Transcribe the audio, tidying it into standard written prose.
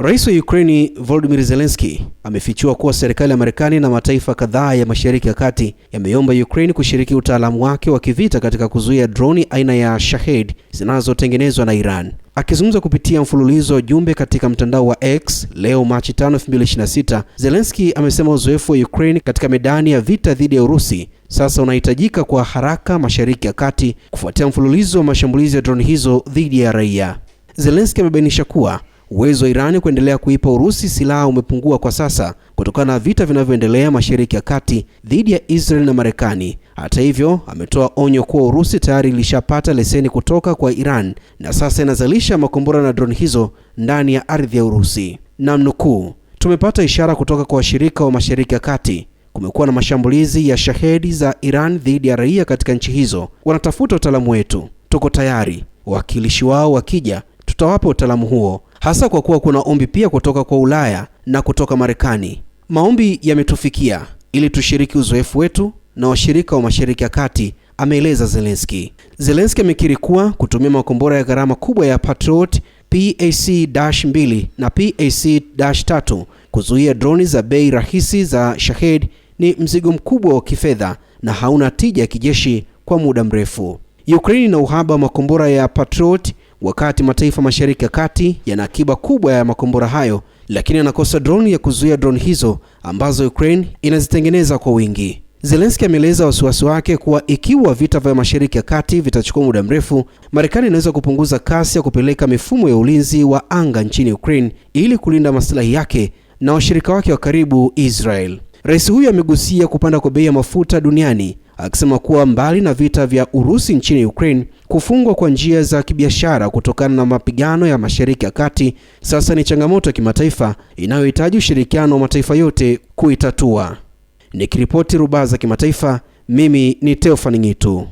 Rais wa Ukraine Volodymyr Zelensky amefichua kuwa serikali ya Marekani na mataifa kadhaa ya Mashariki ya Kati yameomba Ukraine kushiriki utaalamu wake wa kivita katika kuzuia droni aina ya Shahed zinazotengenezwa na Iran. Akizungumza kupitia mfululizo wa jumbe katika mtandao wa X leo Machi 5, 2026, Zelensky amesema uzoefu wa Ukraine katika medani ya vita dhidi ya Urusi sasa unahitajika kwa haraka Mashariki ya Kati kufuatia mfululizo wa mashambulizi ya droni hizo dhidi ya raia. Zelensky amebainisha kuwa uwezo wa Irani kuendelea kuipa Urusi silaha umepungua kwa sasa kutokana na vita vinavyoendelea Mashariki ya Kati dhidi ya Israel na Marekani. Hata hivyo, ametoa onyo kuwa Urusi tayari ilishapata leseni kutoka kwa Iran na sasa inazalisha makombora na droni hizo ndani ya ardhi ya Urusi. Namnukuu, tumepata ishara kutoka kwa washirika wa Mashariki ya Kati. Kumekuwa na mashambulizi ya shahedi za Iran dhidi ya raia katika nchi hizo. Wanatafuta utaalamu wetu. Tuko tayari. Wawakilishi wao wakija, tutawapa utaalamu huo, hasa kwa kuwa kuna ombi pia kutoka kwa Ulaya na kutoka Marekani. Maombi yametufikia ili tushiriki uzoefu wetu na washirika wa Mashariki ya Kati, ameeleza Zelensky. Zelensky amekiri kuwa kutumia makombora ya gharama kubwa ya Patriot PAC-2 na PAC-3 kuzuia droni za bei rahisi za Shahed ni mzigo mkubwa wa kifedha na hauna tija ya kijeshi kwa muda mrefu. Ukraine ina uhaba wa makombora ya Patriot, wakati mataifa Mashariki ya Kati yana akiba kubwa ya makombora hayo, lakini anakosa droni ya kuzuia droni hizo ambazo Ukraine inazitengeneza kwa wingi. Zelensky ameeleza wasiwasi wake kuwa ikiwa vita vya Mashariki ya Kati vitachukua muda mrefu, Marekani inaweza kupunguza kasi ya kupeleka mifumo ya ulinzi wa anga nchini Ukraine ili kulinda maslahi yake na washirika wake wa karibu Israel. Rais huyu amegusia kupanda kwa bei ya mafuta duniani, akisema kuwa mbali na vita vya Urusi nchini Ukraine, kufungwa kwa njia za kibiashara kutokana na mapigano ya Mashariki ya Kati sasa ni changamoto ya kimataifa inayohitaji ushirikiano wa mataifa yote kuitatua. Nikiripoti Rubaza Kimataifa, mimi ni Theophany Ngitu.